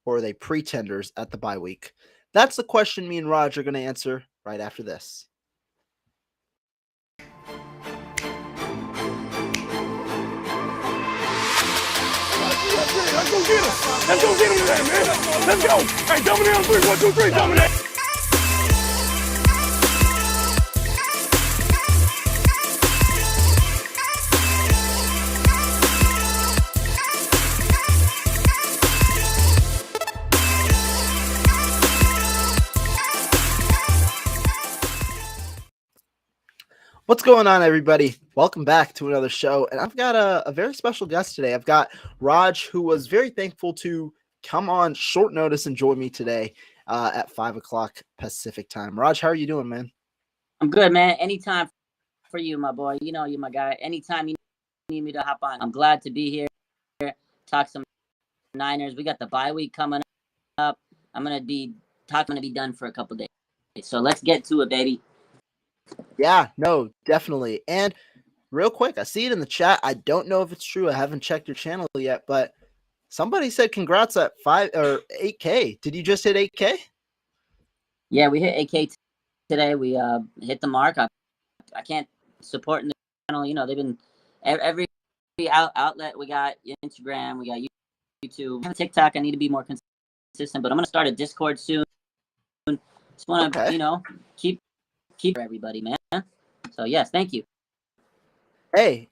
or are they pretenders at the bye week? That's the question me and Raj are going to answer right after this. Let's go get him. Let's go get him today, man. Let's go. Hey, dominate on 3. 1, 2, 3, dominate. What's going on, everybody? Welcome back to another show, and I've got a very special guest today. I've got Raj, who was very thankful to come on short notice and join me today at 5 o'clock Pacific time. Raj, how are you doing, man? I'm good, man. Anytime for you, my boy. You know you're my guy. Anytime you need me to hop on, I'm glad to be here. Talk some Niners. We got the bye week coming up. I'm gonna be done for a couple days. So let's get to it, baby. Yeah, no, definitely. And real quick, I see it in the chat. I don't know if it's true. I haven't checked your channel yet, but somebody said congrats at 5 or 8K. Did you just hit 8K? Yeah, we hit 8K today. We hit the mark. I can't support in the channel. You know, they've been every outlet. We got Instagram, we got YouTube, TikTok. I need to be more consistent, but I'm gonna start a Discord soon. Just want to, keep everybody, man. So yes, thank you. Hey,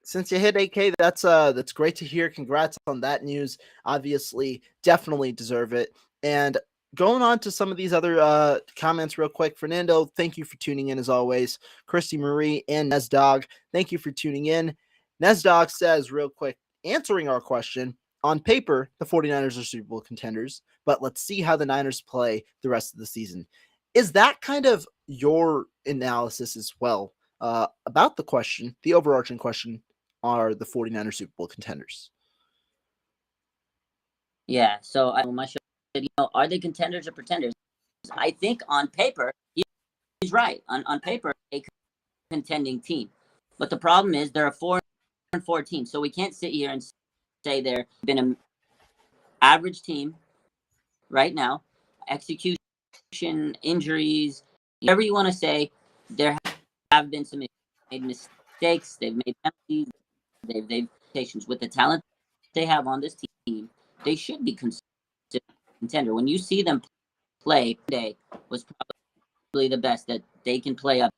since you hit 8K, that's great to hear. Congrats on that news. Obviously, definitely deserve it. And going on to some of these other comments real quick. Fernando, thank you for tuning in as always. Christy Marie and Nesdog, thank you for tuning in. Nesdog says real quick, answering our question, on paper, the 49ers are Super Bowl contenders, but let's see how the Niners play the rest of the season. Is that kind of your analysis as well about the question, the overarching question, are the 49ers Super Bowl contenders? Yeah, so my show, are they contenders or pretenders? I think on paper, he's right. On paper, a contending team. But the problem is they're a 4-4 team, so we can't sit here and say they've been an average team right now. Execution, injuries, whatever you want to say, there have been some made mistakes. They've made penalties. They've patience with the talent they have on this team. They should be considered contender. When you see them play today, was probably the best that they can play up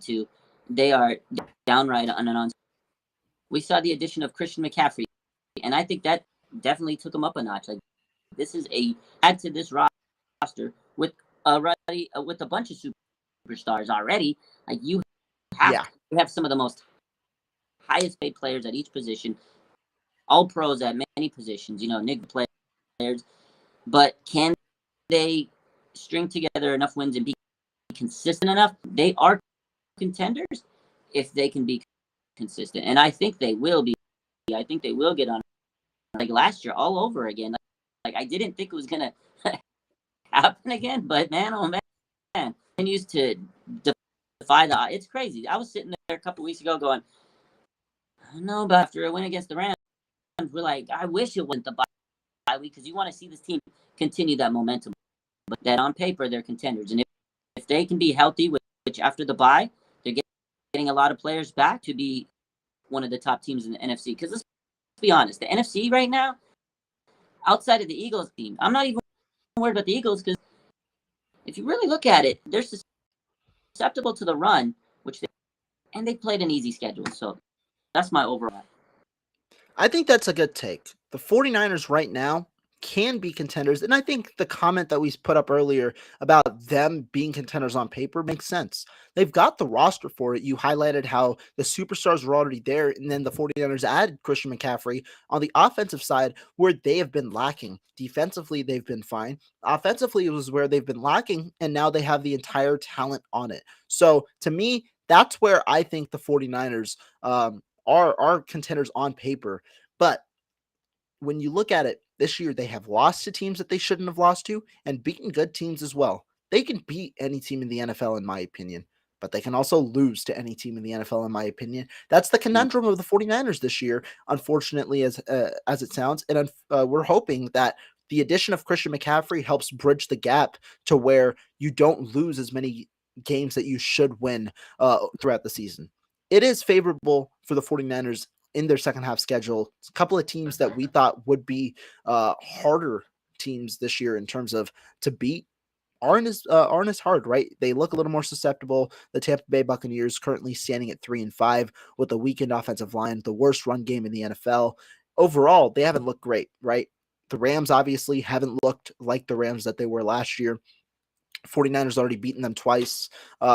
to. They are downright on. We saw the addition of Christian McCaffrey, and I think that definitely took them up a notch. Like, this is add to this roster with a bunch of superstars already. Like, you have some of the most highest paid players at each position, all pros at many positions, Nick players. But can they string together enough wins and be consistent enough? They are contenders if they can be consistent. And I think they will be. I think they will get on like last year all over again. Like I didn't think it was going to happen again, but man, oh man, continues to defy the odds. It's crazy. I was sitting there a couple weeks ago going, I don't know, but after a win against the Rams, we're like, I wish it wasn't the bye week because you want to see this team continue that momentum. But that on paper, they're contenders. And if they can be healthy, which after the bye, they're getting a lot of players back to be one of the top teams in the NFC. Because let's be honest, the NFC right now, outside of the Eagles team, I'm not even worried about the Eagles because if you really look at it, they're susceptible to the run, and they played an easy schedule. So that's my overall. I think that's a good take. The 49ers right now can be contenders. And I think the comment that we put up earlier about them being contenders on paper makes sense. They've got the roster for it. You highlighted how the superstars were already there, and then the 49ers added Christian McCaffrey on the offensive side where they have been lacking. Defensively, they've been fine. Offensively, it was where they've been lacking, and now they have the entire talent on it. So to me, that's where I think the 49ers are contenders on paper. But when you look at it, this year they have lost to teams that they shouldn't have lost to and beaten good teams as well. They can beat any team in the NFL, in my opinion, but they can also lose to any team in the NFL, in my opinion. That's the conundrum of the 49ers this year, unfortunately, as it sounds. And we're hoping that the addition of Christian McCaffrey helps bridge the gap to where you don't lose as many games that you should win throughout the season. It is favorable for the 49ers in their second half schedule. It's a couple of teams that we thought would be harder teams this year in terms of to beat aren't as hard, right? They look a little more susceptible. The Tampa Bay Buccaneers currently standing at 3-5 with a weakened offensive line, the worst run game in the NFL. Overall, they haven't looked great, right? The Rams obviously haven't looked like the Rams that they were last year. 49ers already beaten them twice.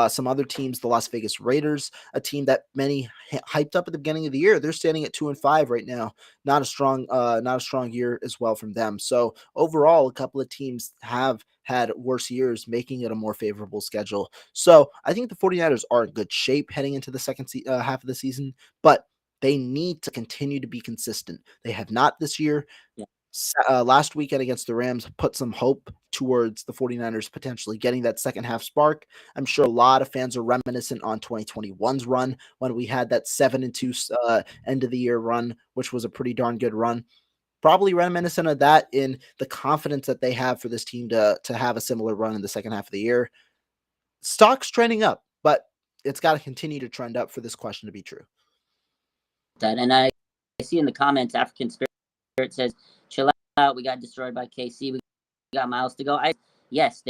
Some other teams, the Las Vegas Raiders, a team that many hyped up at the beginning of the year, they're standing at 2-5 right now. Not a strong year as well from them. So overall, a couple of teams have had worse years, making it a more favorable schedule. So I think the 49ers are in good shape heading into the second half of the season, but they need to continue to be consistent. They have not this year. Yeah. Last weekend against the Rams put some hope towards the 49ers potentially getting that second half spark. I'm sure a lot of fans are reminiscent on 2021's run when we had that 7-2 end of the year run, which was a pretty darn good run. Probably reminiscent of that in the confidence that they have for this team to have a similar run in the second half of the year. Stock's trending up, but it's got to continue to trend up for this question to be true. And I see in the comments, African Spirit says, chill out, we got destroyed by KC, we got miles to go. Yes,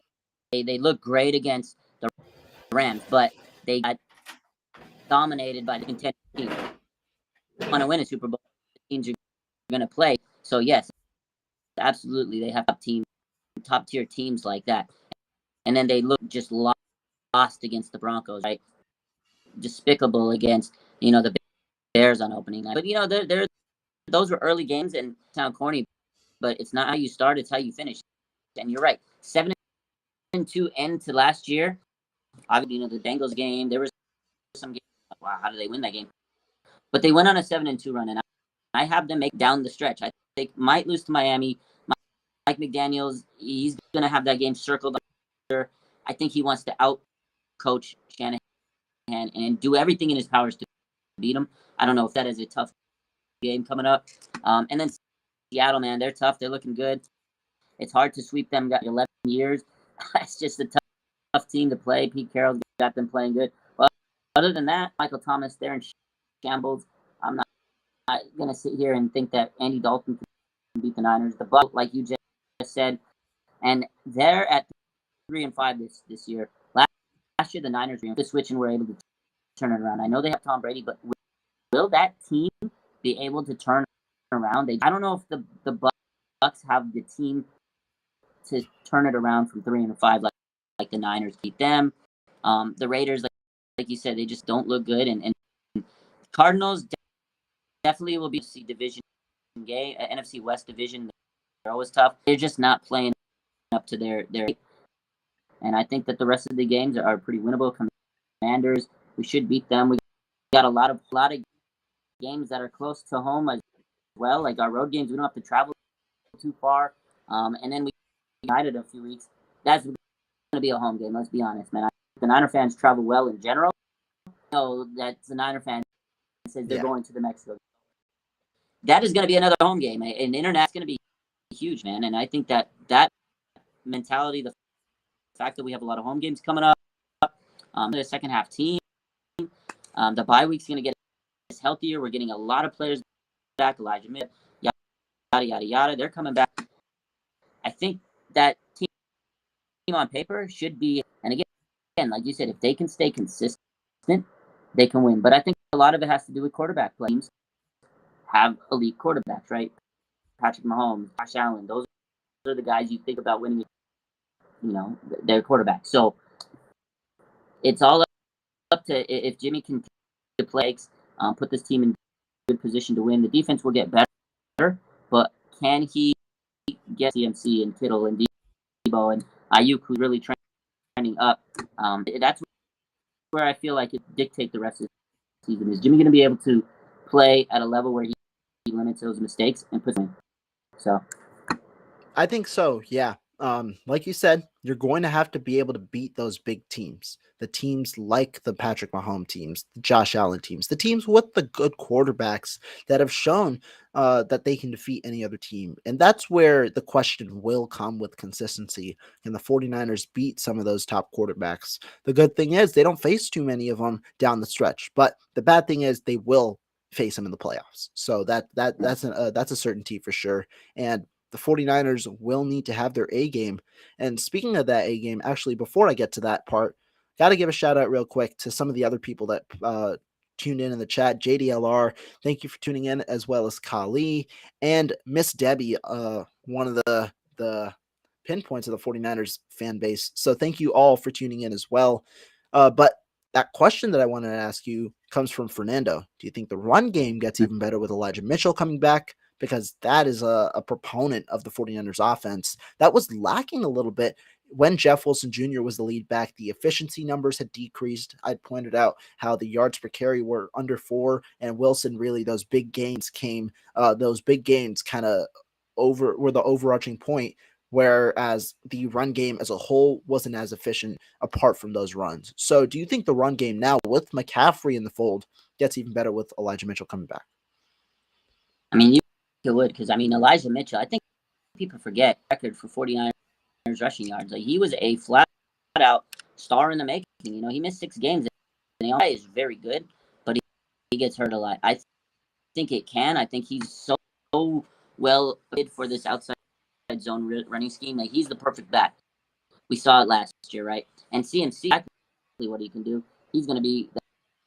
they look great against the Rams, but they got dominated by the contending team. They want to win a Super Bowl, the teams are going to play. So yes, absolutely, they have top tier teams like that. And then they look just lost against the Broncos, right? Despicable against, the Bears on opening night. But, those were early games and sound corny, but it's not how you start, it's how you finish. And you're right. 7-2 end to last year. Obviously, the Bengals game, there was some games, wow, how did they win that game? But they went on a 7-2 run, and I have them make down the stretch. I think might lose to Miami. Mike McDaniels, he's going to have that game circled. I think he wants to out-coach Shanahan and do everything in his powers to beat him. I don't know if that is a tough game coming up. And then Seattle, man, they're tough. They're looking good. It's hard to sweep them. Got 11 years. It's just a tough team to play. Pete Carroll's got them playing good. But other than that, Michael Thomas, they're in shambles. I'm not going to sit here and think that Andy Dalton can beat the Niners. The Bucs, like you just said, and they're at 3-5 this year. Last year, the Niners were switch and were able to turn it around. I know they have Tom Brady, but will that team be able to turn around? I don't know if the Bucs have the team to turn it around from 3-5 like the Niners beat them. The Raiders, like you said, they just don't look good. And Cardinals definitely will be a division game, NFC West division. They're always tough. They're just not playing up to their. And I think that the rest of the games are pretty winnable. Commanders, we should beat them. We got a lot of games that are close to home as well. Like our road games, we don't have to travel too far. And then we United a few weeks. That's going to be a home game. Let's be honest, man. The Niner fans travel well in general. So that's the Niner fan says they're going to the Mexico. That is going to be another home game. And internet's going to be huge, man. And I think that mentality, the fact that we have a lot of home games coming up, the second half team, the bye week's going to get us healthier. We're getting a lot of players back. Elijah Mitchell, yada, yada, yada. They're coming back. I think that team on paper should be, and again, like you said, if they can stay consistent, they can win. But I think a lot of it has to do with quarterback play. Teams have elite quarterbacks, right? Patrick Mahomes, Josh Allen, those are the guys you think about winning, their quarterback. So it's all up to if Jimmy can play, put this team in good position to win. The defense will get better, but can he get CMC and Kittle and Debo and Ayuk, who's really trending up? That's where I feel like it dictates the rest of the season. Is Jimmy going to be able to play at a level where he limits those mistakes and puts him in? So I think so, yeah. Like you said, you're going to have to be able to beat those big teams. The teams like the Patrick Mahomes teams, the Josh Allen teams, the teams with the good quarterbacks that have shown that they can defeat any other team. And that's where the question will come with consistency. Can the 49ers beat some of those top quarterbacks? The good thing is they don't face too many of them down the stretch. But the bad thing is they will face them in the playoffs. So that's a certainty for sure. And the 49ers will need to have their A game. And speaking of that A game, actually, before I get to that part, got to give a shout out real quick to some of the other people that tuned in the chat. JDLR, thank you for tuning in, as well as Kali and Miss Debbie, one of the pinpoints of the 49ers fan base. So thank you all for tuning in as well. But that question that I wanted to ask you comes from Fernando. Do you think the run game gets even better with Elijah Mitchell coming back? Because that is a proponent of the 49ers offense that was lacking a little bit when Jeff Wilson Jr. was the lead back. The efficiency numbers had decreased. I pointed out how the yards per carry were under 4, and Wilson really, those big gains kind of were the overarching point, whereas the run game as a whole wasn't as efficient apart from those runs. So do you think the run game now with McCaffrey in the fold gets even better with Elijah Mitchell coming back? I mean, you would, because, I mean, Elijah Mitchell, I think people forget record for 49ers rushing yards. Like, he was a flat-out star in the making. You know, he missed 6 games, and he is very good, but he gets hurt a lot. I think it can. I think he's so well fit for this outside zone running scheme. Like, he's the perfect back. We saw it last year, right? And CMC, exactly what he can do. He's going to be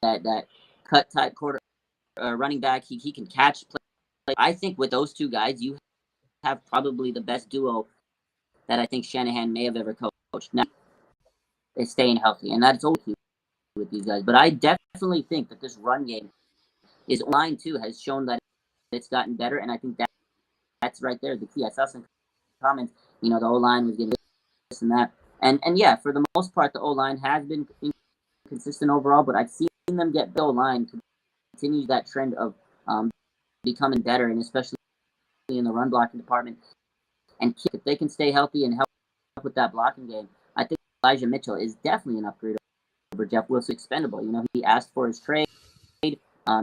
that cut type quarter running back. He can catch play. I think with those two guys, you have probably the best duo that I think Shanahan may have ever coached. Now, is staying healthy, and that's okay with these guys. But I definitely think that this run game is line too has shown that it's gotten better, and I think that's right there the key. I saw some comments, you know, the O-line was getting this and that, and yeah, for the most part, the O-line has been consistent overall. But I've seen them get the O-line to continue that trend of becoming better, and especially in the run blocking department. And if they can stay healthy and help with that blocking game, I think Elijah Mitchell is definitely an upgrade over Jeff Wilson. Expendable. You know, he asked for his trade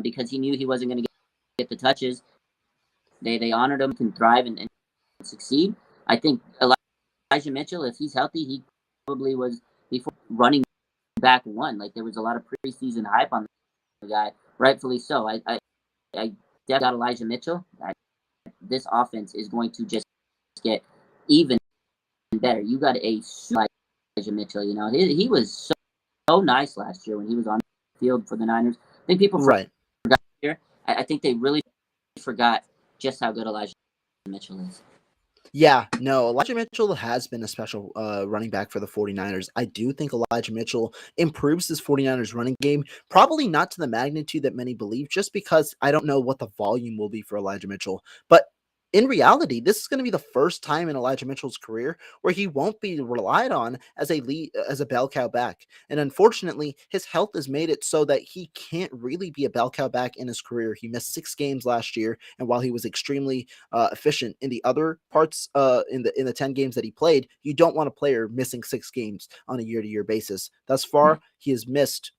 because he knew he wasn't going to get the touches. They honored him, can thrive and succeed. I think Elijah Mitchell, if he's healthy, he probably was before running back 1. Like, there was a lot of preseason hype on the guy, rightfully so. I definitely got Elijah Mitchell. This offense is going to just get even better. You got a super Elijah Mitchell. You know, he was so nice last year when he was on the field for the Niners. I think people forgot here. I think they really forgot just how good Elijah Mitchell is. Yeah, no, Elijah Mitchell has been a special running back for the 49ers. I do think Elijah Mitchell improves this 49ers running game, probably not to the magnitude that many believe, just because I don't know what the volume will be for Elijah Mitchell. But in reality, this is going to be the first time in Elijah Mitchell's career where he won't be relied on as a bell cow back. And unfortunately, his health has made it so that he can't really be a bell cow back in his career. He missed 6 games last year, and while he was extremely efficient in the other parts in the 10 games that he played, you don't want a player missing 6 games on a year-to-year basis. Thus far, he has missed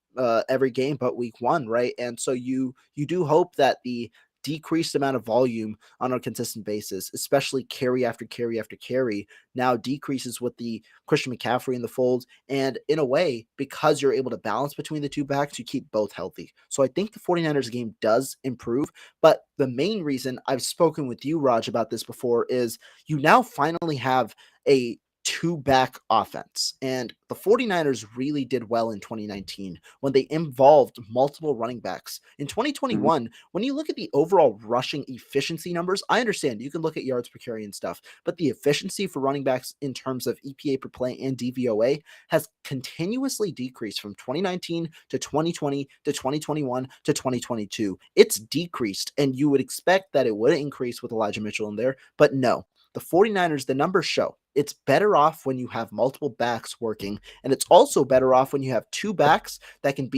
every game but week 1, right? And so you do hope that the decreased amount of volume on a consistent basis, especially carry after carry after carry, now decreases with the Christian McCaffrey in the fold. And in a way, because you're able to balance between the two backs, you keep both healthy. So I think the 49ers game does improve. But the main reason, I've spoken with you, Raj, about this before, is you now finally have a 2-back offense. And the 49ers really did well in 2019 when they involved multiple running backs. In 2021, when you look at the overall rushing efficiency numbers, I understand you can look at yards per carry and stuff, but the efficiency for running backs in terms of EPA per play and DVOA has continuously decreased from 2019 to 2020 to 2021 to 2022. It's decreased, and you would expect that it would increase with Elijah Mitchell in there, but no. The 49ers, the numbers show it's better off when you have multiple backs working, and it's also better off when you have 2 backs that can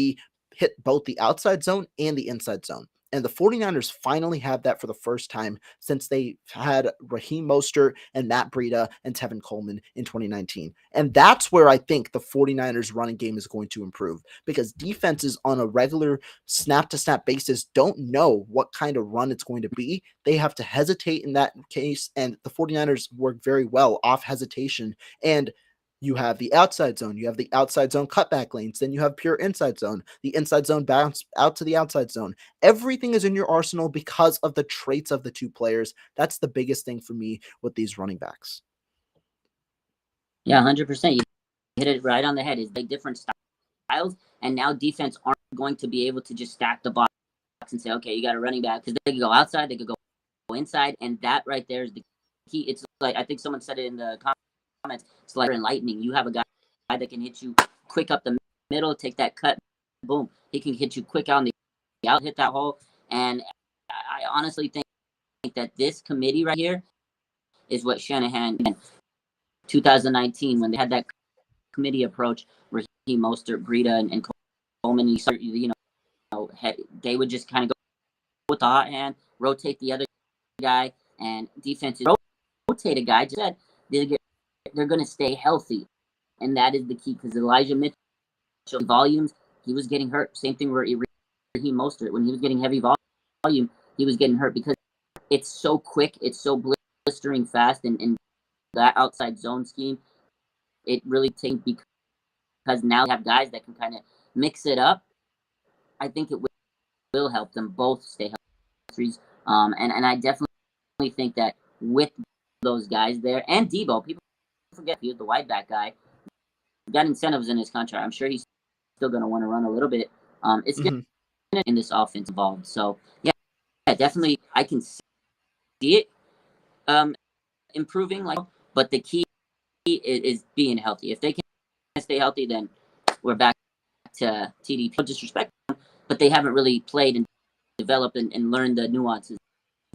hit both the outside zone and the inside zone. And the 49ers finally have that for the first time since they had Raheem Mostert and Matt Breida and Tevin Coleman in 2019. And that's where I think the 49ers running game is going to improve, because defenses on a regular snap-to-snap basis don't know what kind of run it's going to be. They have to hesitate in that case, and the 49ers work very well off hesitation. And you have the outside zone, you have the outside zone cutback lanes, then you have pure inside zone, the inside zone bounce out to the outside zone. Everything is in your arsenal because of the traits of the two players. That's the biggest thing for me with these running backs. Yeah, 100%. You hit it right on the head. It's like different styles, and now defense aren't going to be able to just stack the box and say, okay, you got a running back, because they could go outside, they could go inside, and that right there is the key. It's like, I think someone said it in the comments, it's like in lightning. You have a guy that can hit you quick up the middle, take that cut, boom. He can hit you quick out on the out, hit that hole. And I honestly think that this committee right here is what Shanahan in 2019, when they had that committee approach, Raheem Mostert, Breida, and Coleman, they would just kind of go with the hot hand, rotate the other guy, and defenses rotate a guy. Just said they're going to stay healthy, and that is the key, because Elijah Mitchell volumes, he was getting hurt. Same thing where Raheem Mostert, when he was getting heavy volume, he was getting hurt because it's so quick, it's so blistering fast, and that outside zone scheme, it really takes, because now you have guys that can kind of mix it up. I think it will help them both stay healthy. And I definitely think that with those guys there, and Debo, people forget he was the wide back guy. He got incentives in his contract. I'm sure he's still going to want to run a little bit. It's going to in this offense involved. So yeah, definitely I can see it improving. But the key is being healthy. If they can stay healthy, then we're back to TDP. No disrespect them, but they haven't really played and developed and learned the nuances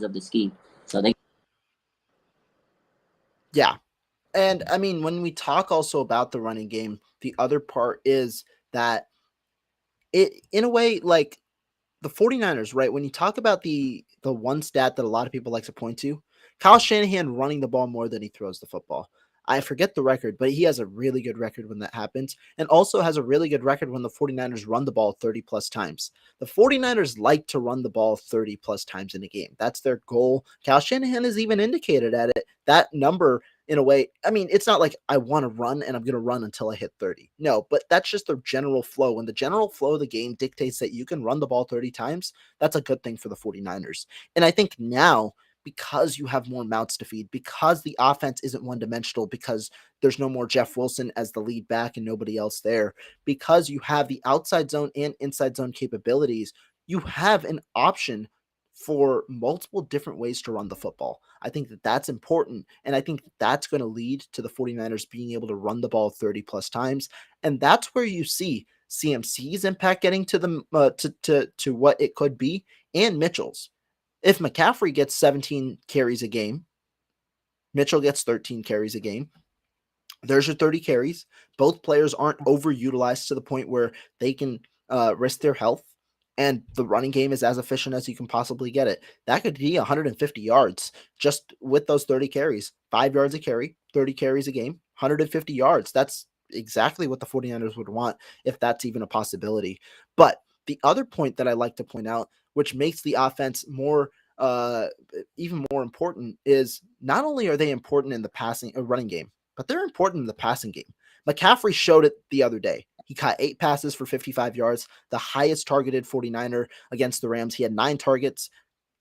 of the scheme. So they. Yeah. And I mean, when we talk also about the running game, the other part is that it, in a way, like the 49ers, right? When you talk about the one stat that a lot of people like to point to, Kyle Shanahan running the ball more than he throws the football. I forget the record, but he has a really good record when that happens, and also has a really good record when the 49ers run the ball 30 plus times. The 49ers like to run the ball 30 plus times in a game. That's their goal. Kyle Shanahan has even indicated at it that number. In a way, I mean, it's not like I want to run and I'm going to run until I hit 30. No, but that's just the general flow. When the general flow of the game dictates that you can run the ball 30 times, that's a good thing for the 49ers. And I think now, because you have more mouths to feed, because the offense isn't one-dimensional, because there's no more Jeff Wilson as the lead back and nobody else there, because you have the outside zone and inside zone capabilities, you have an option for multiple different ways to run the football. I think that that's important, and I think that's going to lead to the 49ers being able to run the ball 30 plus times, and that's where you see CMC's impact getting to the to what it could be, and Mitchell's. If McCaffrey gets 17 carries a game, Mitchell gets 13 carries a game, there's your 30 carries. Both players aren't overutilized to the point where they can risk their health, and the running game is as efficient as you can possibly get it. That could be 150 yards just with those 30 carries. 5 yards a carry, 30 carries a game, 150 yards. That's exactly what the 49ers would want if that's even a possibility. But the other point that I like to point out, which makes the offense more even more important, is not only are they important in the passing or running game, but they're important in the passing game. McCaffrey showed it the other day. He caught 8 passes for 55 yards, the highest targeted 49er against the Rams. He had 9 targets.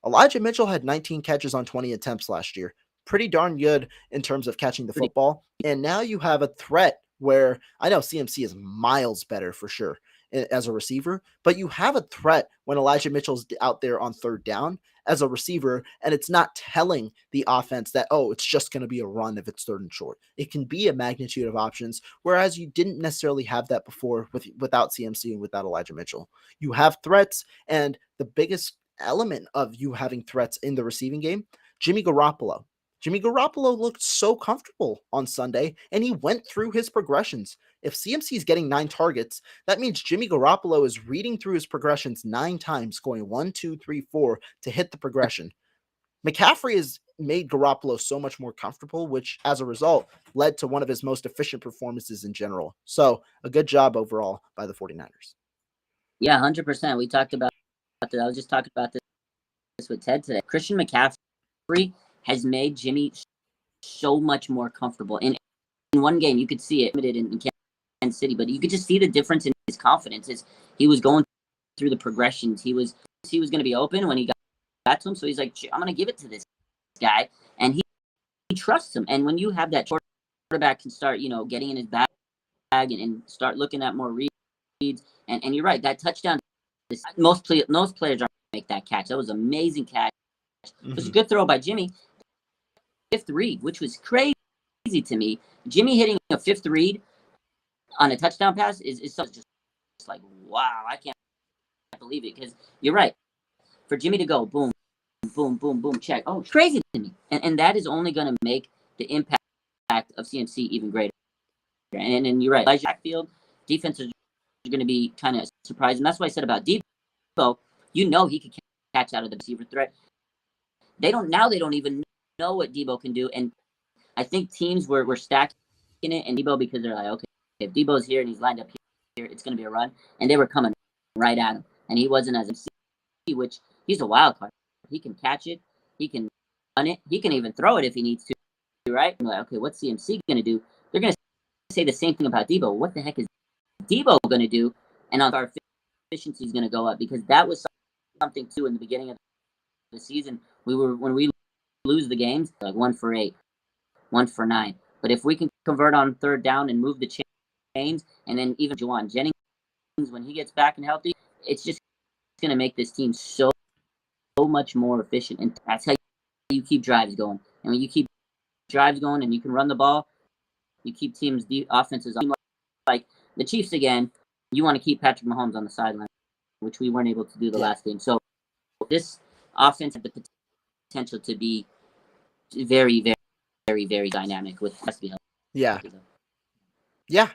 Elijah Mitchell had 19 catches on 20 attempts last year. Pretty darn good in terms of catching the football. And now you have a threat where I know CMC is miles better for sure as a receiver, but you have a threat when Elijah Mitchell's out there on third down as a receiver, and it's not telling the offense that, oh, it's just going to be a run if it's third and short. It can be a magnitude of options, whereas you didn't necessarily have that before without CMC and without Elijah Mitchell. You have threats, and the biggest element of you having threats in the receiving game, Jimmy Garoppolo. Jimmy Garoppolo looked so comfortable on Sunday, and he went through his progressions. If CMC is getting 9 targets, that means Jimmy Garoppolo is reading through his progressions 9 times, going 1, 2, 3, 4 to hit the progression. McCaffrey has made Garoppolo so much more comfortable, which as a result led to one of his most efficient performances in general. So a good job overall by the 49ers. Yeah, 100%. We talked about that. I was just talking about this with Ted today. Christian McCaffrey has made Jimmy so much more comfortable. In one game, you could see it in Kansas City, but you could just see the difference in his confidence. He was going through the progressions. He was going to be open when he got to him, so he's like, I'm going to give it to this guy, and he trusts him. And when you have that quarterback can start, getting in his bag and start looking at more reads, and you're right, that touchdown, most players aren't make that catch. That was an amazing catch. It was a good throw by Jimmy. Fifth read, which was crazy to me. Jimmy hitting a fifth read on a touchdown pass is just like, wow, I can't believe it. Because you're right. For Jimmy to go boom, boom, boom, boom, check. Oh, it's crazy to me. And that is only going to make the impact of CMC even greater. And you're right. Elijah backfield defenses are going to be kind of surprised. And that's what I said about Debo. He could catch out of the receiver threat. They don't even know what Debo can do. And I think teams were stacking it and Debo because they're like, okay, if Debo's here and he's lined up here, it's going to be a run. And they were coming right at him. And he wasn't as MC, which he's a wild card. He can catch it. He can run it. He can even throw it if he needs to, right? I'm like, okay, what's CMC going to do? They're going to say the same thing about Debo. What the heck is Debo going to do? And our efficiency is going to go up because that was something, too, in the beginning of the season. When we lose the games, like 1 for 8, 1 for 9. But if we can convert on third down and move the chains, and then even Juwan Jennings, when he gets back and healthy, it's just going to make this team so much more efficient. And that's how you keep drives going. And when you keep drives going and you can run the ball, you keep teams' offenses on. Like the Chiefs again, you want to keep Patrick Mahomes on the sideline, which we weren't able to do the last game. So this offense had the potential to be very, very, very, very dynamic with Yeah,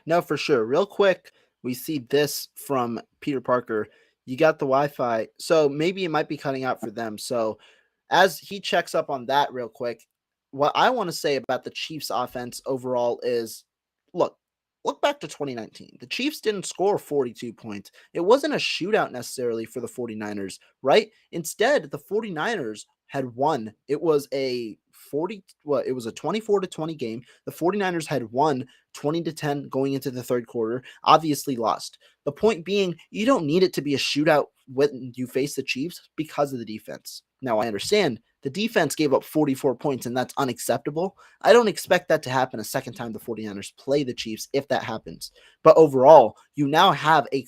no, for sure. Real quick, we see this from Peter Parker. You got the Wi-Fi, so maybe it might be cutting out for them. So as he checks up on that real quick, what I want to say about the Chiefs offense overall is, look back to 2019. The Chiefs didn't score 42 points. It wasn't a shootout necessarily for the 49ers, right? Instead, the 49ers had won. It was a 24-20 game. The 49ers had won 20-10 going into the third quarter, obviously lost. The point being, you don't need it to be a shootout when you face the Chiefs because of the defense. Now, I understand the defense gave up 44 points, and that's unacceptable. I don't expect that to happen a second time the 49ers play the Chiefs if that happens. But overall, you now have a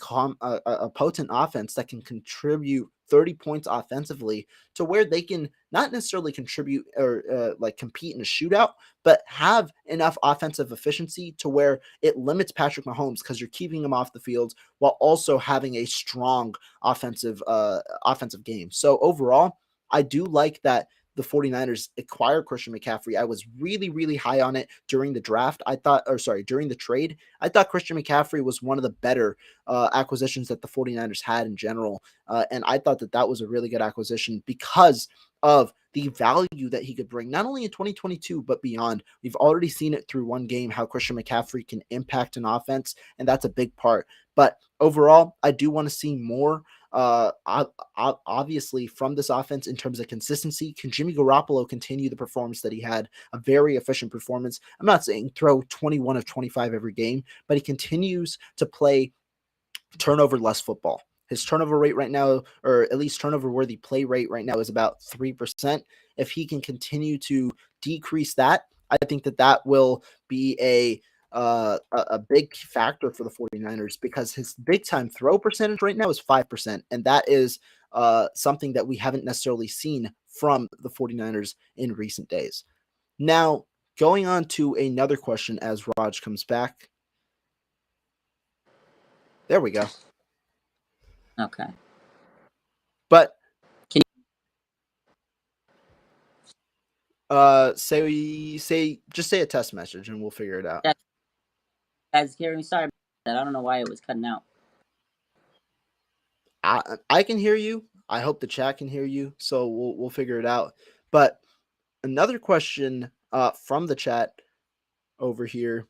potent offense that can contribute 30 points offensively to where they can not necessarily contribute or compete in a shootout, but have enough offensive efficiency to where it limits Patrick Mahomes because you're keeping him off the field while also having a strong offensive game. So overall, I do like that the 49ers acquired Christian McCaffrey. I was really, really high on it during the draft. During the trade. I thought Christian McCaffrey was one of the better acquisitions that the 49ers had in general. And I thought that was a really good acquisition because of the value that he could bring, not only in 2022, but beyond. We've already seen it through one game, how Christian McCaffrey can impact an offense, and that's a big part. But overall, I do want to see more obviously from this offense in terms of consistency. Can Jimmy Garoppolo continue the performance that he had, a very efficient performance? I'm not saying throw 21 of 25 every game, but he continues to play turnover less football. His turnover rate right now, or at least turnover worthy play rate right now, is about 3%. If he can continue to decrease that, I think that will be a big factor for the 49ers because his big time throw percentage right now is 5%. And that is something that we haven't necessarily seen from the 49ers in recent days. Now, going on to another question as Raj comes back. There we go. Okay. But Just say a test message and we'll figure it out. That, guys, hearing me. Sorry about that. I don't know why it was cutting out. I can hear you. I hope the chat can hear you. So we'll figure it out. But another question from the chat over here.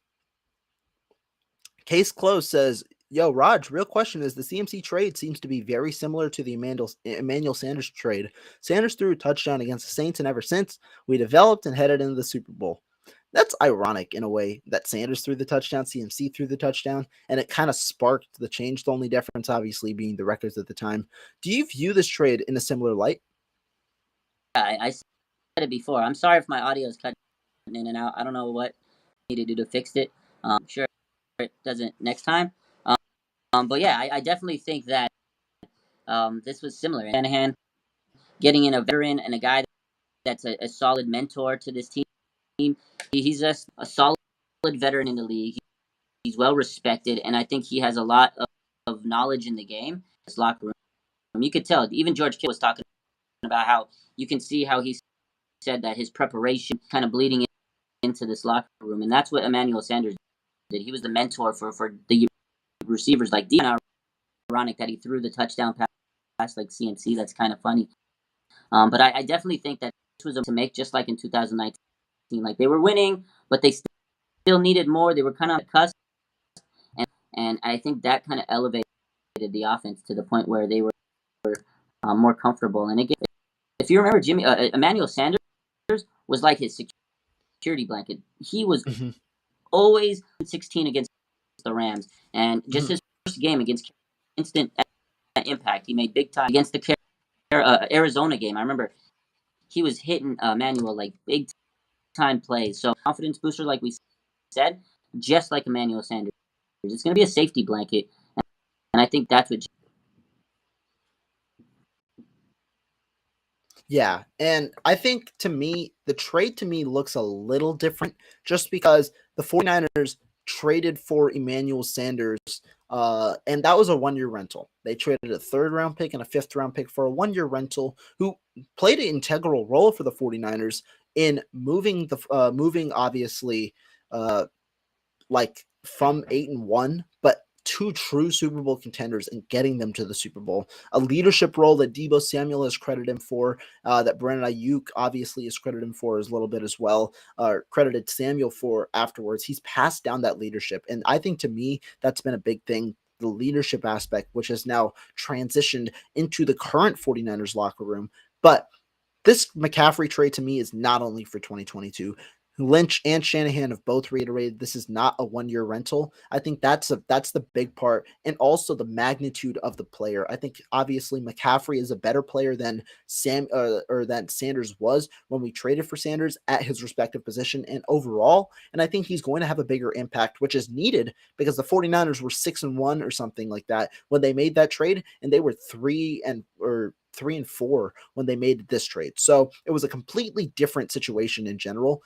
Case Closed says, "Yo, Raj, real question is the CMC trade seems to be very similar to the Emmanuel Sanders trade. Sanders threw a touchdown against the Saints, and ever since, we developed and headed into the Super Bowl." That's ironic in a way that Sanders threw the touchdown, CMC threw the touchdown, and it kind of sparked the change. The only difference, obviously, being the records at the time. Do you view this trade in a similar light? I said it before. I'm sorry if my audio is cutting in and out. I don't know what I need to do to fix it. Sure it doesn't next time. But yeah, I definitely think that this was similar. Shanahan getting in a veteran and a guy that's a solid mentor to this team. He's just a solid veteran in the league. He's well respected, and I think he has a lot of knowledge in the game. His locker room, you could tell. Even George Kittle was talking about how you can see how he said that his preparation kind of bleeding into this locker room, and that's what Emmanuel Sanders did. He was the mentor for the receivers like D. Ironic that he threw the touchdown pass like CMC. That's kind of funny. But I definitely think that this was to make just like in 2019. Like they were winning, but they still needed more. They were kind of on the cusp, and I think that kind of elevated the offense to the point where they were more comfortable. And again, if you remember, Emmanuel Sanders was like his security blanket. He was always 16 against the Rams, and just his first game against instant impact. He made big time against the Arizona game. I remember he was hitting Emmanuel like big time plays. So confidence booster, like we said, just like Emmanuel Sanders. It's going to be a safety blanket, and I think that's what. Yeah, and I think to me, the trade to me looks a little different just because the 49ers traded for Emmanuel Sanders, and that was a 1-year rental. They traded a 3rd-round pick and a 5th-round pick for a 1-year rental who played an integral role for the 49ers in moving obviously like from 8-1, but 2 true Super Bowl contenders and getting them to the Super Bowl. A leadership role that Deebo Samuel has credited him for, that Brandon Ayuk obviously has credited him for a little bit as well, credited Samuel for afterwards. He's passed down that leadership. And I think to me, that's been a big thing. The leadership aspect, which has now transitioned into the current 49ers locker room. But this McCaffrey trade to me is not only for 2022. Lynch and Shanahan have both reiterated this is not a 1-year rental. I think that's the big part, and also the magnitude of the player. I think obviously McCaffrey is a better player than than Sanders was when we traded for Sanders at his respective position and overall. And I think he's going to have a bigger impact, which is needed because the 49ers were 6-1 or something like that when they made that trade, and they were 3-4 when they made this trade. So it was a completely different situation in general.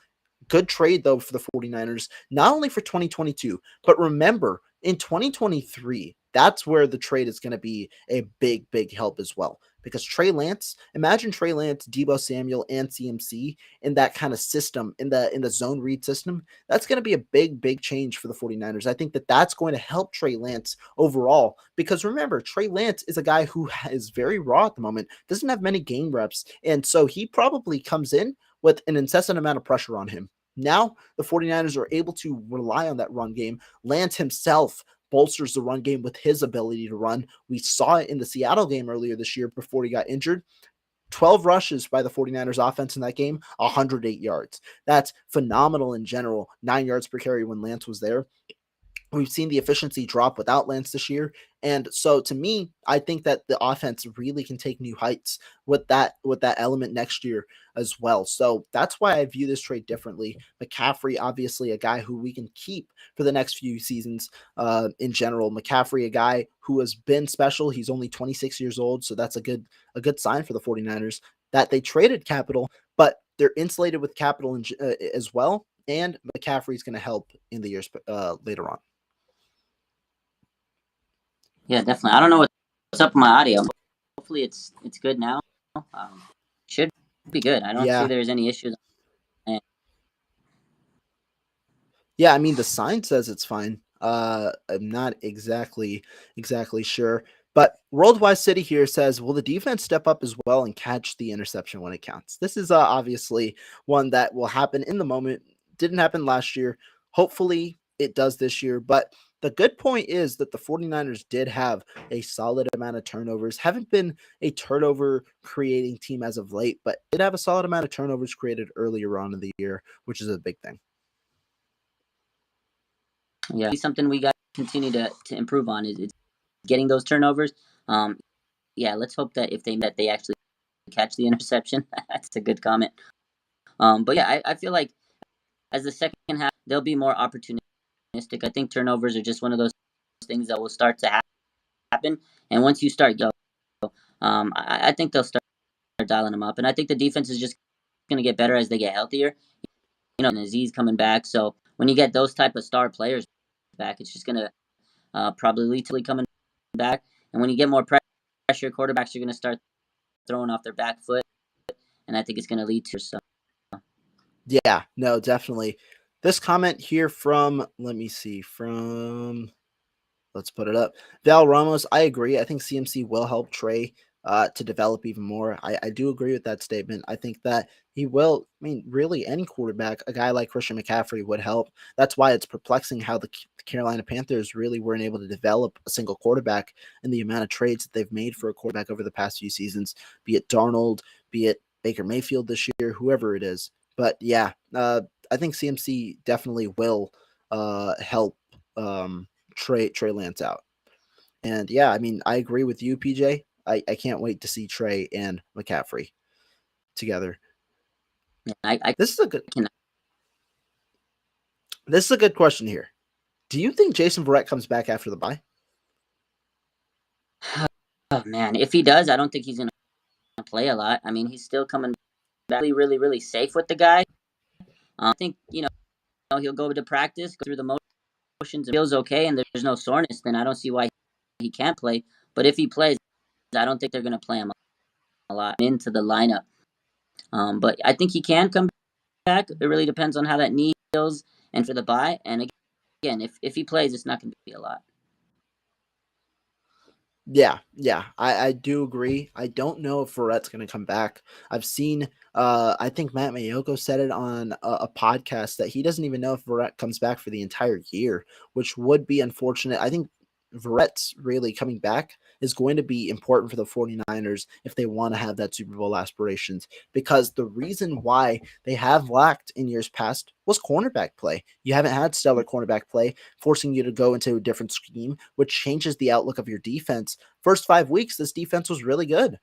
Good trade, though, for the 49ers, not only for 2022, but remember, in 2023, that's where the trade is going to be a big, big help as well. Because Trey Lance, imagine Trey Lance, Deebo Samuel, and CMC in that kind of system, in the zone read system. That's going to be a big, big change for the 49ers. I think that that's going to help Trey Lance overall. Because remember, Trey Lance is a guy who is very raw at the moment, doesn't have many game reps. And so he probably comes in with an incessant amount of pressure on him. Now, the 49ers are able to rely on that run game. Lance himself bolsters the run game with his ability to run. We saw it in the Seattle game earlier this year before he got injured. 12 rushes by the 49ers offense in that game, 108 yards. That's phenomenal in general. 9 yards per carry when Lance was there. We've seen the efficiency drop without Lance this year. And so to me, I think that the offense really can take new heights with that element next year as well. So that's why I view this trade differently. McCaffrey, obviously a guy who we can keep for the next few seasons in general. McCaffrey, a guy who has been special. He's only 26 years old. So that's a good sign for the 49ers that they traded capital, but they're insulated with capital as well. And McCaffrey's going to help in the years later on. Yeah, definitely. I don't know what's up with my audio. Hopefully it's good now. Should be good. I don't see there's any issues Yeah, I mean the sign says it's fine. I'm not exactly sure. But Worldwide City here says, will the defense step up as well and catch the interception when it counts? This is obviously one that will happen in the moment. Didn't happen last year. Hopefully it does this year. But the good point is that the 49ers did have a solid amount of turnovers. Haven't been a turnover creating team as of late, but did have a solid amount of turnovers created earlier on in the year, which is a big thing. Yeah, something we got to continue to improve on is getting those turnovers. Yeah, let's hope that that they actually catch the interception. That's a good comment. But yeah, I feel like as the second half, they'll be more opportunistic. I think turnovers are just one of those things that will start to happen. And once you start go, I think they'll start dialing them up. And I think the defense is just going to get better as they get healthier. And Aziz coming back. So when you get those type of star players back, it's just going to probably coming back. And when you get more pressure, quarterbacks are going to start throwing off their back foot. And I think it's going to lead to so. Yeah, no, definitely. This comment here from, let me see, let's put it up. Val Ramos, I agree. I think CMC will help Trey to develop even more. I do agree with that statement. I think that he will. I mean, really, any quarterback, a guy like Christian McCaffrey would help. That's why it's perplexing how the Carolina Panthers really weren't able to develop a single quarterback and the amount of trades that they've made for a quarterback over the past few seasons, be it Darnold, be it Baker Mayfield this year, whoever it is. But yeah, I think CMC definitely will help Trey Lance out. And yeah, I mean, I agree with you, PJ. I can't wait to see Trey and McCaffrey together. I This is a good can. this is a good question here. Do you think Jason Verrett comes back after the bye? Oh man, if he does, I don't think he's gonna play a lot. I mean, he's still coming back really safe with the guy. I think he'll go to practice, go through the motions, and feels okay, and there's no soreness. Then I don't see why he can't play. But if he plays, I don't think they're gonna play him a lot into the lineup. But I think he can come back. It really depends on how that knee feels and for the bye. And again, if he plays, it's not gonna be a lot. Yeah, I do agree. I don't know if Verrett's going to come back. I've seen, I think Matt Mayoko said it on a podcast that he doesn't even know if Verrett comes back for the entire year, which would be unfortunate. I think Verrett's really coming back is going to be important for the 49ers if they want to have that Super Bowl aspirations, because the reason why they have lacked in years past was cornerback play. You haven't had stellar cornerback play, forcing you to go into a different scheme, which changes the outlook of your defense. First 5 weeks, this defense was really good.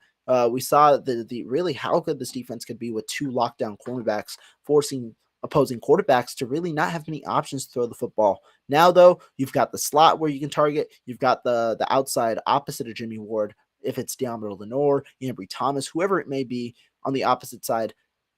We saw the really how good this defense could be with two lockdown cornerbacks, forcing opposing quarterbacks to really not have many options to throw the football. Now, though, you've got the slot where you can target. You've got the outside opposite of Jimmy Ward. If it's Deommodore Lenoir, Ambry Thomas, whoever it may be on the opposite side,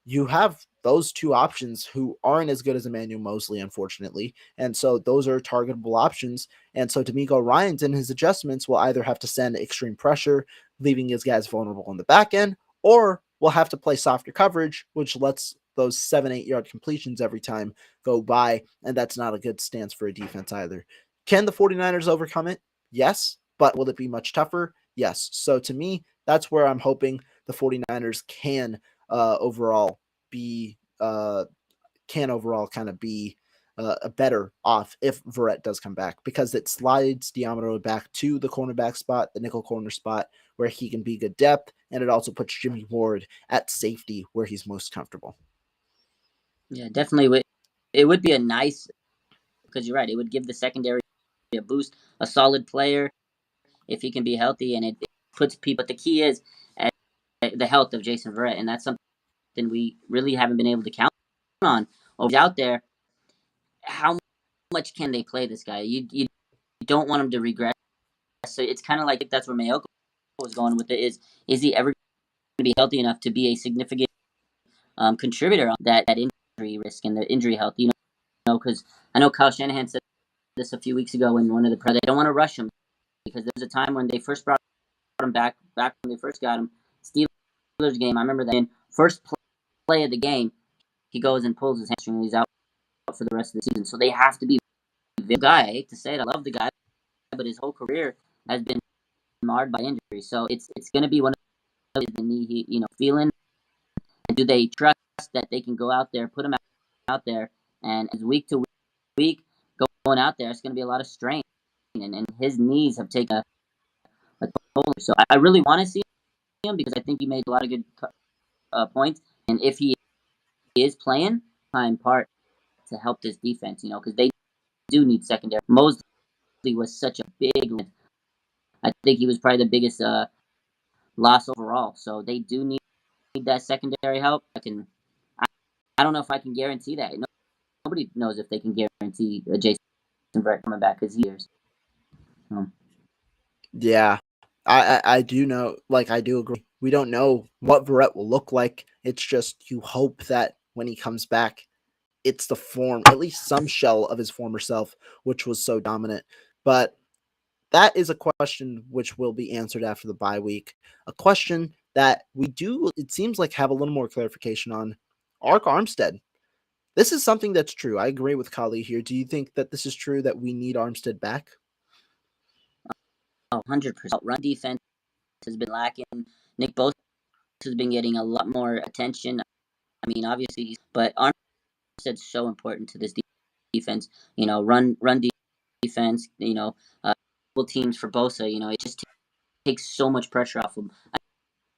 you have those two options who aren't as good as Emmanuel Mosley, unfortunately. And so those are targetable options. And so D'Amico Ryans and his adjustments will either have to send extreme pressure, leaving his guys vulnerable on the back end, or will have to play softer coverage, which lets those 7-8 yard completions every time go by. And that's not a good stance for a defense either. Can the 49ers overcome it? Yes. But will it be much tougher? Yes. So to me, that's where I'm hoping the 49ers can overall be kind of be a better off if Verrett does come back, because it slides Deommodore back to the cornerback spot, the nickel corner spot, where he can be good depth, and it also puts Jimmy Ward at safety where he's most comfortable. Yeah, definitely. It would be a nice, because you're right. It would give the secondary a boost, a solid player if he can be healthy, and it puts people. But the key is the health of Jason Verrett, and that's something we really haven't been able to count on. Over out there, how much can they play this guy? You don't want him to regress. So it's kind of like that's where Mayoko was going with it. Is he ever going to be healthy enough to be a significant contributor on that injury risk and the injury health? Because I know Kyle Shanahan said this a few weeks ago in one of the they don't want to rush him, because there was a time when they first brought him back when they first got him. Steelers game, I remember that in first play of the game, he goes and pulls his hamstring and he's out for the rest of the season. So they have to be the guy. I hate to say it, I love the guy, but his whole career has been marred by injury. So it's going to be one of the knee, feeling. And do they trust that they can go out there, put him out there, and as week to week going out there, it's going to be a lot of strain, and his knees have taken a toll. So I really want to see him because I think he made a lot of good points, and if he is playing, time part to help this defense, because they do need secondary. Mosley was such a big. I think he was probably the biggest loss overall. So they do need that secondary help. I don't know if I can guarantee that. Nobody knows if they can guarantee Jason Verrett coming back because he is. Yeah, I do know. Like, I do agree. We don't know what Verrett will look like. It's just you hope that when he comes back, it's the form, at least some shell of his former self, which was so dominant. But that is a question which will be answered after the bye week. A question that we do, it seems like, have a little more clarification on. Ark Armstead. This is something that's true. I agree with Kali here. Do you think that this is true, that we need Armstead back? Oh, 100%. Run defense has been lacking. Nick Bosa has been getting a lot more attention. I mean, obviously, but Armstead's so important to this defense. Run defense. Double teams for Bosa. It just takes so much pressure off him.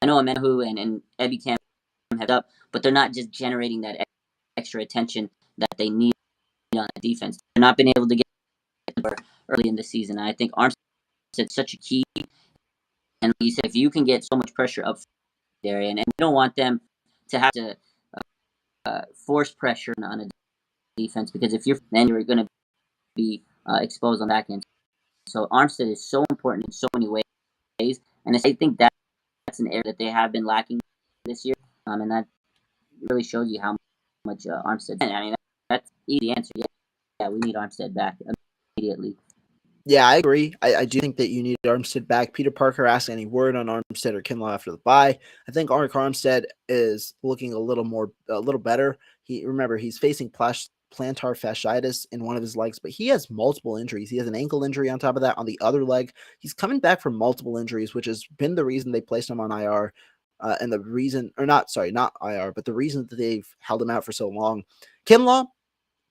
I know Amenahu and Ebby Cam have up, but they're not just generating that extra attention that they need on the defense. They're not been able to get early in the season. I think Armstead's such a key. And like you said, if you can get so much pressure up there, and you don't want them to have to force pressure on a defense, because if then you're going to be exposed on that end. So Armstead is so important in so many ways, and I think that's an area that they have been lacking this year, and that really shows you how much Armstead. I mean, that's easy answer. Yeah, we need Armstead back immediately. Yeah, I agree. I do think that you need Armstead back. Peter Parker asked any word on Armstead or Kinlaw after the bye. I think Ark Armstead is looking a little better. He's facing plantar fasciitis in one of his legs, but he has multiple injuries. He has an ankle injury on top of that on the other leg. He's coming back from multiple injuries, which has been the reason they placed him on IR. And the reason, or not IR, but the reason that they've held him out for so long. Kinlaw,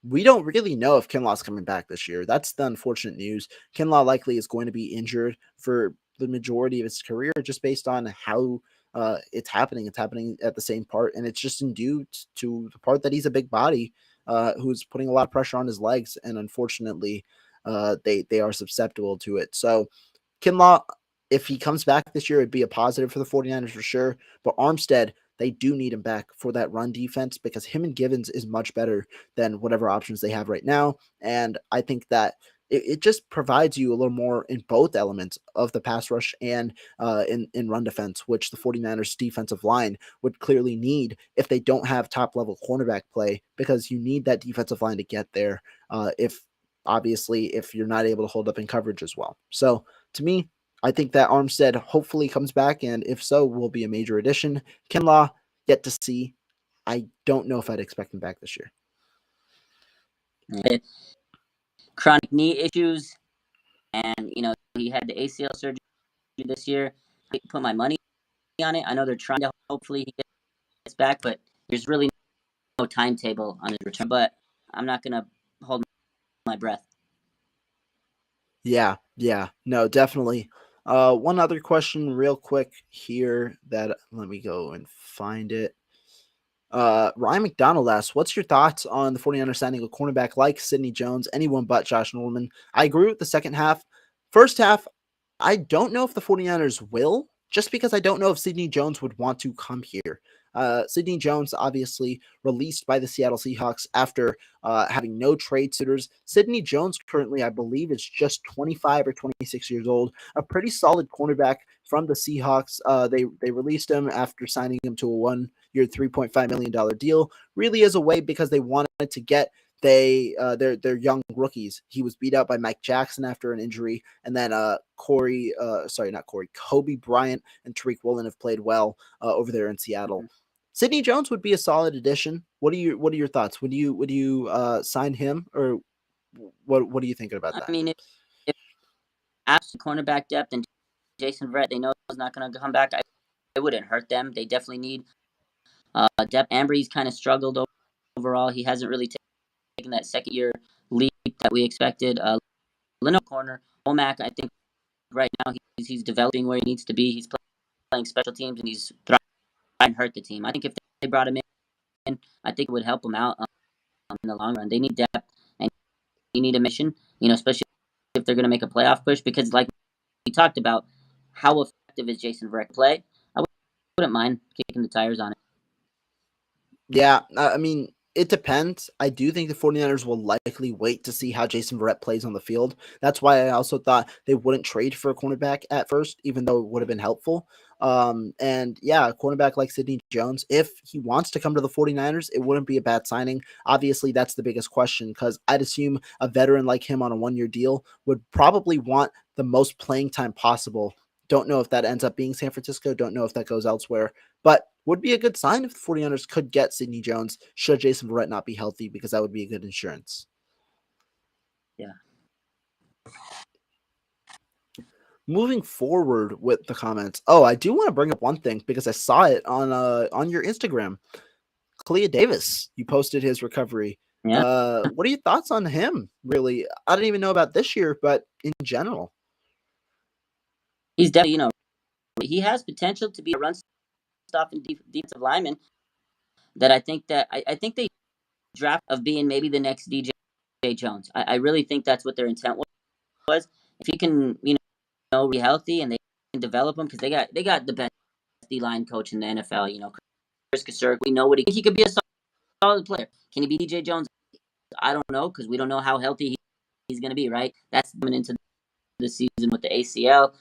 we don't really know if Kinlaw's coming back this year. That's the unfortunate news. Kinlaw likely is going to be injured for the majority of his career just based on how it's happening. It's happening at the same part, and it's just due to the part that he's a big body who's putting a lot of pressure on his legs, and unfortunately, they are susceptible to it. So Kinlaw, if he comes back this year, it'd be a positive for the 49ers for sure. But Armstead, they do need him back for that run defense because him and Givens is much better than whatever options they have right now. And I think that it just provides you a little more in both elements of the pass rush and in run defense, which the 49ers defensive line would clearly need if they don't have top level cornerback play, because you need that defensive line to get there if you're not able to hold up in coverage as well. So to me, I think that Armstead hopefully comes back, and if so, will be a major addition. Kinlaw, yet to see. I don't know if I'd expect him back this year. Chronic knee issues, and he had the ACL surgery this year. I put my money on it. I know they're trying to hopefully he gets back, but there's really no timetable on his return. But I'm not gonna hold my breath. Yeah, no, definitely. One other question real quick here that let me go and find it. Ryan McDonald asks, what's your thoughts on the 49ers signing a cornerback like Sidney Jones, anyone but Josh Norman? I agree with the second half. First half, I don't know if the 49ers will, just because I don't know if Sidney Jones would want to come here. Sidney Jones, obviously released by the Seattle Seahawks after having no trade suitors. Sidney Jones currently, I believe, is just 25 or 26 years old, a pretty solid cornerback from the Seahawks. They released him after signing him to a 1-year, $3.5 million deal, really as a way because they wanted to get their young rookies. He was beat out by Mike Jackson after an injury, and then Kobe Bryant and Tariq Woolen have played well over there in Seattle. Sidney Jones would be a solid addition. What are your thoughts? Would you sign him, or what are you thinking about I that? mean, if absolute cornerback depth and Jason Verrett, they know is not going to come back, it wouldn't hurt them. They definitely need depth. Ambry's kind of struggled overall. He hasn't really taken that second year leap that we expected. Leno corner, Womack, I think right now he's developing where he needs to be. He's playing special teams and he's trying to hurt the team. I think if they brought him in, I think it would help him out in the long run. They need depth and you need a mission, especially if they're going to make a playoff push. Because like we talked about, how effective is Jason Verrett play? I wouldn't mind kicking the tires on it. Yeah, I mean, it depends. I do think the 49ers will likely wait to see how Jason Verrett plays on the field. That's why I also thought they wouldn't trade for a cornerback at first, even though it would have been helpful. And yeah, a cornerback like Sidney Jones, if he wants to come to the 49ers, it wouldn't be a bad signing. Obviously, that's the biggest question because I'd assume a veteran like him on a 1-year deal would probably want the most playing time possible. Don't know if that ends up being San Francisco. Don't know if that goes elsewhere. But would be a good sign if the 49ers could get Sidney Jones should Jason Verrett not be healthy, because that would be a good insurance. Yeah. Moving forward with the comments. Oh, I do want to bring up one thing because I saw it on your Instagram. Kalia Davis, you posted his recovery. Yeah. What are your thoughts on him, really? I didn't even know about this year, but in general. He's definitely, he has potential to be a run stopping defensive lineman that I think they draft of being maybe the next DJ Jones. I really think that's what their intent was. If he can, be healthy and they can develop him, because they got the best D-line coach in the NFL, Chris Kasurk. We know he could be a solid player. Can he be DJ Jones? I don't know, because we don't know how healthy he's going to be, right? That's coming into the season with the ACL.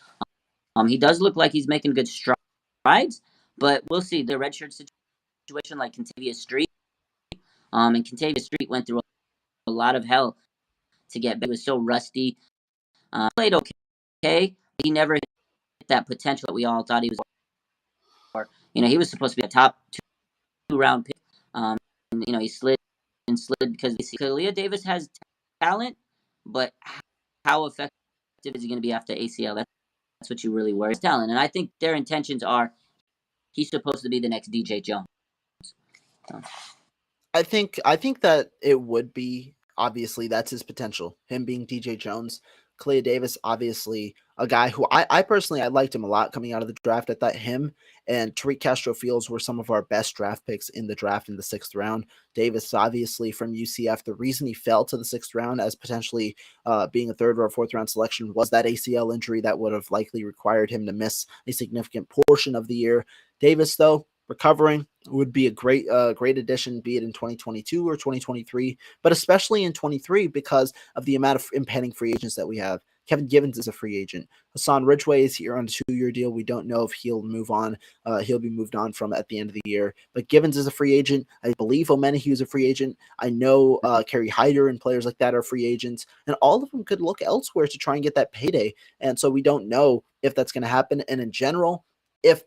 He does look like he's making good strides, but we'll see. The redshirt situation, like Contavious Street, and Contavious Street went through a lot of hell to get back. He was so rusty. Played okay. He never hit that potential that we all thought he was. He was supposed to be a top 2-round pick. He slid because Kalia Davis has talent, but how effective is he going to be after ACL? That's what you really worry. It's talent, and I think their intentions are he's supposed to be the next DJ Jones. I think that it would be, obviously that's his potential, him being DJ Jones. Kalia Davis, obviously a guy who I personally, I liked him a lot coming out of the draft. I thought him and Tariq Castro-Fields were some of our best draft picks in the draft in the 6th round. Davis, obviously from UCF, the reason he fell to the 6th round as potentially being a 3rd or 4th round selection was that ACL injury that would have likely required him to miss a significant portion of the year. Davis, though, recovering, would be a great addition, be it in 2022 or 2023, but especially in 23 because of the amount of impending free agents that we have. Kevin Givens is a free agent. Hassan Ridgeway is here on a 2-year deal. We don't know if he'll move on. He'll be moved on from at the end of the year. But Givens is a free agent. I believe Omenihu is a free agent. I know Kerry Hyder and players like that are free agents. And all of them could look elsewhere to try and get that payday. And so we don't know if that's going to happen. And in general, if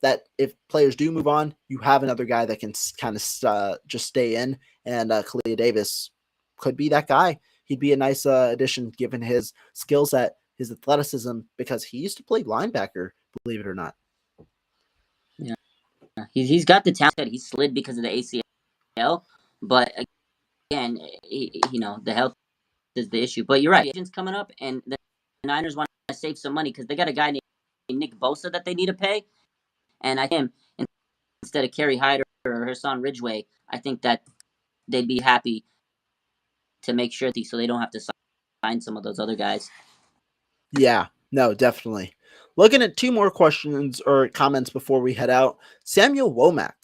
players do move on, you have another guy that can kind of just stay in, and Kalia Davis could be that guy. He'd be a nice addition given his skill set, his athleticism, because he used to play linebacker, believe it or not. Yeah, he's got the talent. He slid because of the ACL, but again, the health is the issue. But you're right, agents coming up, and the Niners want to save some money because they got a guy named Nick Bosa that they need to pay. And I think instead of Kerry Hyder or Hassan Ridgeway, I think that they'd be happy to make sure so they don't have to sign some of those other guys. Yeah, no, definitely. Looking at 2 more questions or comments before we head out. Samuel Womack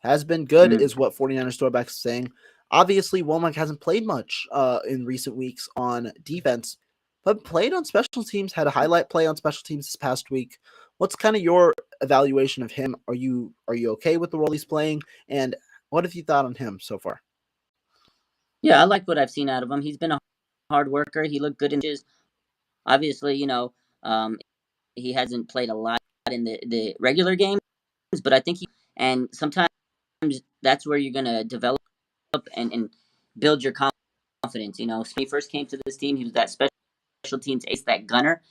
has been good, is what 49ers Throwback is saying. Obviously, Womack hasn't played much in recent weeks on defense, but played on special teams, had a highlight play on special teams this past week. What's kind of your evaluation of him? Are you okay with the role he's playing? And what have you thought on him so far? Yeah, I like what I've seen out of him. He's been a hard worker. He looked good in his. Obviously, he hasn't played a lot in the regular games, but I think and sometimes that's where you're going to develop and build your confidence. You know, when he first came to this team, he was that special teams ace, that gunner.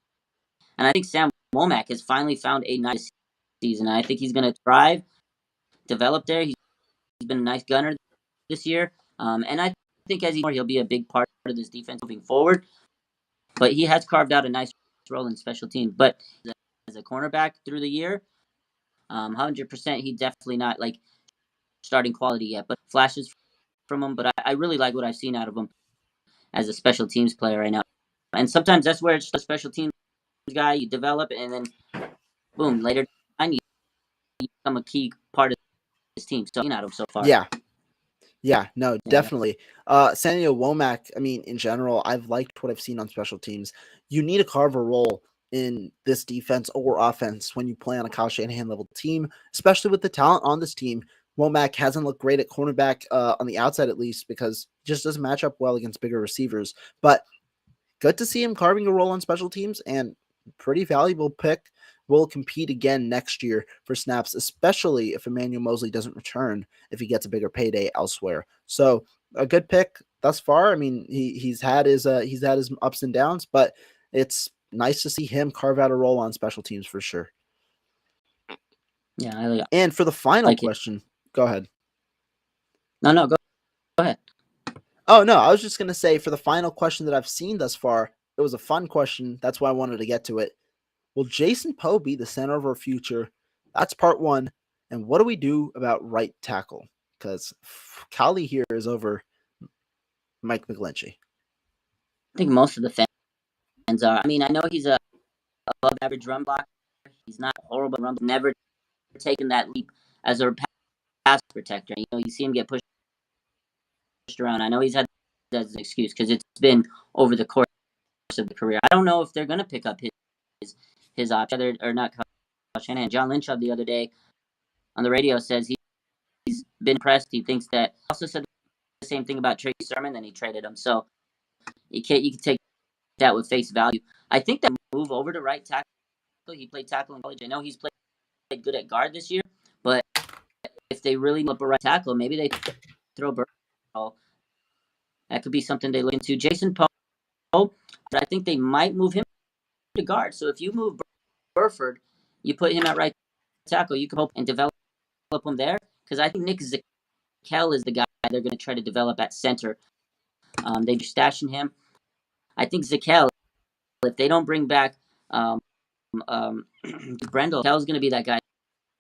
And I think Sam Womack has finally found a nice season. I think he's going to thrive, develop there. He's been a nice gunner this year. And I think as he'll be a big part of this defense moving forward. But he has carved out a nice role in special teams. But as a cornerback through the year, 100%, he definitely not like starting quality yet, but flashes from him. But I really like what I've seen out of him as a special teams player right now. And sometimes that's where it's a special teams guy you develop, and then boom, later on you become a key part of this team. So out of him so far. Yeah, no, definitely. Samuel Womack, I mean, in general, I've liked what I've seen on special teams. You need to carve a role in this defense or offense when you play on a Kyle Shanahan level team, especially with the talent on this team. Womack hasn't looked great at cornerback on the outside, at least, because he just doesn't match up well against bigger receivers. But good to see him carving a role on special teams, and pretty valuable pick. Will compete again next year for snaps, especially if Emmanuel Mosley doesn't return, if he gets a bigger payday elsewhere. So a good pick thus far. I mean, he's had his ups and downs, but it's nice to see him carve out a role on special teams for sure. Yeah. And for the final question, go ahead. No, go ahead. Oh, no, I was just going to say for the final question that I've seen thus far, it was a fun question. That's why I wanted to get to it. Will Jason Poe be the center of our future? That's part one. And what do we do about right tackle? Because Callie here is over Mike McGlinchey. I think most of the fans are. I mean, I know he's a above average run blocker. He's not horrible run, never taken that leap as a pass protector. You know, you see him get pushed around. I know he's had that as an excuse because it's been over the course of the career. I don't know if they're going to pick up his option or not. Shanahan. John Lynch the other day on the radio says he's been impressed. He thinks that. Also said the same thing about Trey Sermon, then he traded him. So you can take that with face value. I think that move over to right tackle. He played tackle in college. I know he's played good at guard this year, but if they really look a right tackle, maybe they throw Burrow. That could be something they look into. Jason Poe, I think they might move him to guard. So if you move Burford, you put him at right tackle, you can hope and develop him there. Because I think Nick Zakelj is the guy they're going to try to develop at center. They're stashing him. I think Zakelj, if they don't bring back Brendel, Zakelj is going to be that guy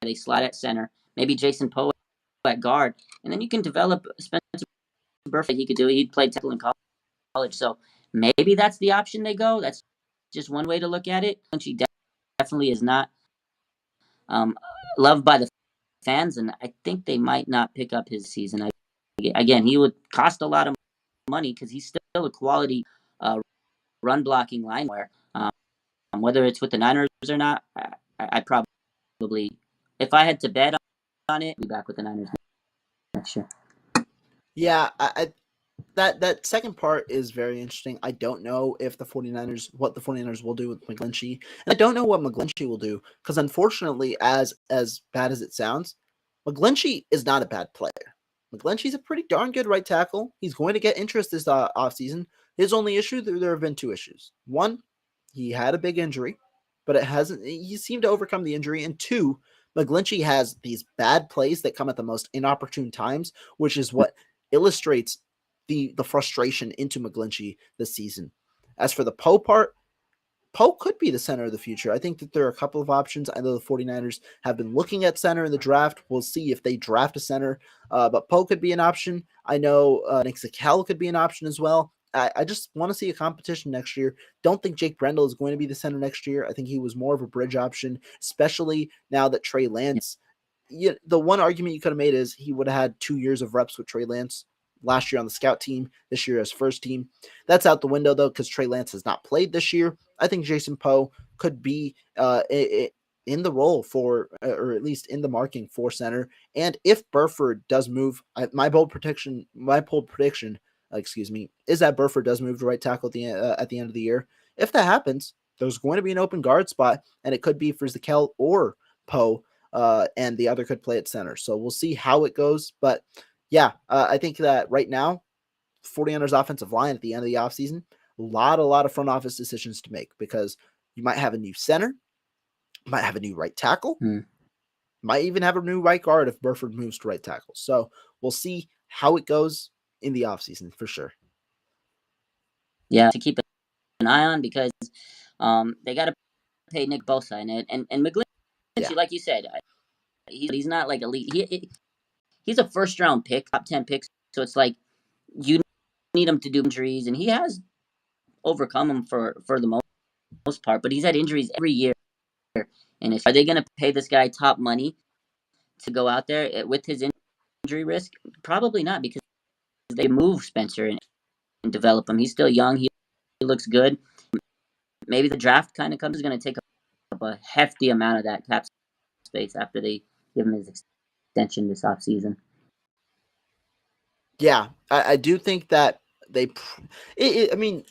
they slide at center. Maybe Jason Poe at guard. And then you can develop Spencer Burford. He could do it. He'd played tackle in college. So maybe that's the option they go. That's just one way to look at it. She definitely is not loved by the fans, and I think they might not pick up his season. Again, he would cost a lot of money because he's still a quality run blocking line where whether it's with the Niners or not, I probably, if I had to bet on it, I'd be back with the Niners next year. Yeah, that second part is very interesting. I don't know if what the 49ers will do with McGlinchey. And I don't know what McGlinchey will do because unfortunately, as bad as it sounds, McGlinchey is not a bad player. McGlinchey's a pretty darn good right tackle. He's going to get interest this offseason. His only issue, there have been two issues. One, he had a big injury, but he seemed to overcome the injury. And two, McGlinchey has these bad plays that come at the most inopportune times, which is what illustrates the frustration into McGlinchey this season. As for the Poe part, Poe could be the center of the future. I think that there are a couple of options. I know the 49ers have been looking at center in the draft. We'll see if they draft a center, but Poe could be an option. I know Nick Zakelj could be an option as well. I just want to see a competition next year. Don't think Jake Brendel is going to be the center next year. I think he was more of a bridge option, especially now that Trey Lance. The one argument you could have made is he would have had 2 years of reps with Trey Lance last year on the scout team, this year as first team. That's out the window, though, because Trey Lance has not played this year. I think Jason Poe could be in the role for, or at least in the marking for center. And if Burford does move, my bold prediction, is that Burford does move to right tackle at the end of the year. If that happens, there's going to be an open guard spot, and it could be for Zakelj or Poe, and the other could play at center. So we'll see how it goes, but yeah, I think that right now, 49ers offensive line at the end of the offseason, a lot of front office decisions to make because you might have a new center, might have a new right tackle, might even have a new right guard if Burford moves to right tackle. So we'll see how it goes in the offseason for sure. Yeah, to keep an eye on because they got to pay Nick Bosa and McGlinchey, like you said, he's not like elite. He's a first round pick, top 10 picks. So it's like you need him to do injuries, and he has overcome them for the most part. But he's had injuries every year. And are they going to pay this guy top money to go out there with his injury risk? Probably not, because they move Spencer and develop him. He's still young. He looks good. Maybe the draft kind of is going to take up a hefty amount of that cap space after they give him his extension this offseason. Yeah, I do think that I mean,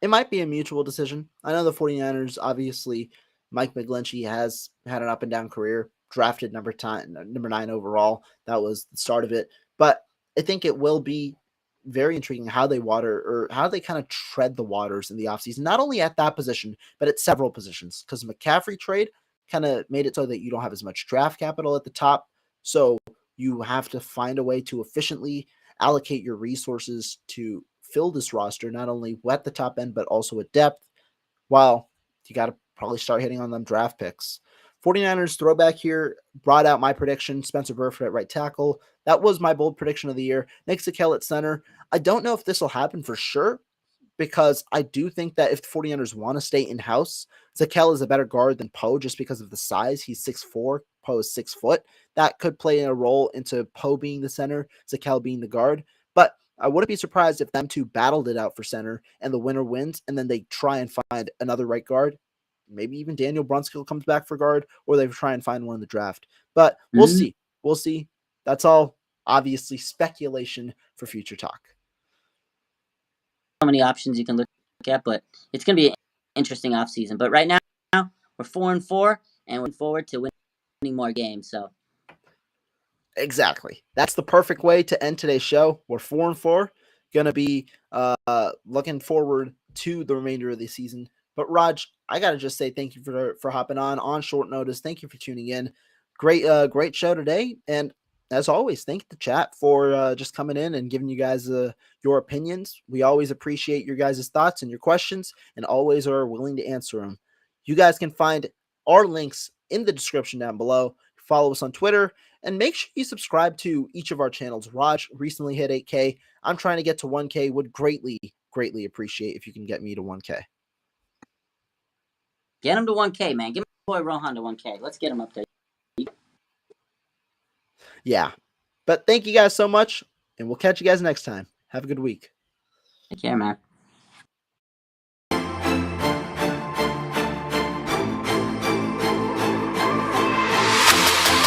it might be a mutual decision. I know the 49ers, obviously, Mike McGlinchey has had an up and down career, drafted number 9 overall. That was the start of it. But I think it will be very intriguing how they kind of tread the waters in the offseason, not only at that position, but at several positions. Because McCaffrey trade kind of made it so that you don't have as much draft capital at the top. So you have to find a way to efficiently allocate your resources to fill this roster, not only at the top end, but also at depth. Well, you got to probably start hitting on them draft picks. 49ers throwback here brought out my prediction, Spencer Burford at right tackle. That was my bold prediction of the year. Nick Zakelj at center. I don't know if this will happen for sure, because I do think that if the 49ers want to stay in-house, Zakelj is a better guard than Poe just because of the size. He's 6'4", Poe is 6 foot. That could play a role into Poe being the center, Zakelj being the guard. But I wouldn't be surprised if them two battled it out for center and the winner wins, and then they try and find another right guard. Maybe even Daniel Brunskill comes back for guard, or they try and find one in the draft. But we'll see. We'll see. That's all obviously speculation for future talk. So many options you can look at, but it's going to be an interesting offseason. But right now, we're 4-4, and we're looking forward to winning more games. So exactly, that's the perfect way to end today's show. We're 4-4, gonna be looking forward to the remainder of the season. But Raj, I gotta just say thank you for hopping on short notice. Thank you for tuning in. Great show today, and as always, thank the chat for just coming in and giving you guys your opinions. We always appreciate your guys' thoughts and your questions, and always are willing to answer them. You guys can find our links in the description down below. Follow us on Twitter, and make sure you subscribe to each of our channels. Raj recently hit 8K. I'm trying to get to 1K. Would greatly appreciate if you can get me to 1K. Get him to 1K, man. Give my boy Rohan to 1K. Let's get him up there. Yeah. But thank you guys so much, and we'll catch you guys next time. Have a good week. Take care, man.